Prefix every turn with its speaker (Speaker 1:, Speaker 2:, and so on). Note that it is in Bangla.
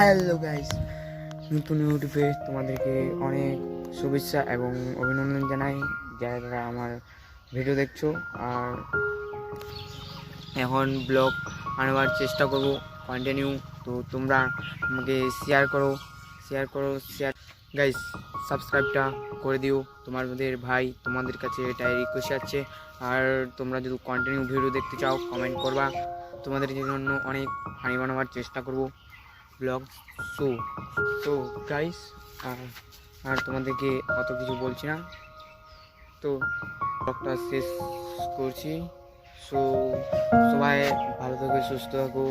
Speaker 1: হ্যালো গাইস, নতুন ইউটিউবে তোমাদেরকে অনেক শুভেচ্ছা এবং অভিনন্দন জানাই যারা আমার ভিডিও দেখছো। আর এখন ব্লগ আনবার চেষ্টা করব কন্টিনিউ। তো তোমরা আমাকে শেয়ার গাইস, সাবস্ক্রাইবটা করে দিও। তোমাদের ভাই তোমাদের কাছে এটাই রিকোয়েস্ট আছে। আর তোমরা যদি কন্টিনিউ ভিডিও দেখতে চাও কমেন্ট করবা, তোমাদের জন্য অনেক ফানি বানাবার চেষ্টা করব ব্লগ। সো সো গাইস, আর তোমাদেরকে অত কিছু বলছি না, তো ব্লগটা শেষ করছি। সো সবাই ভালো থাকো, সুস্থ থাকো।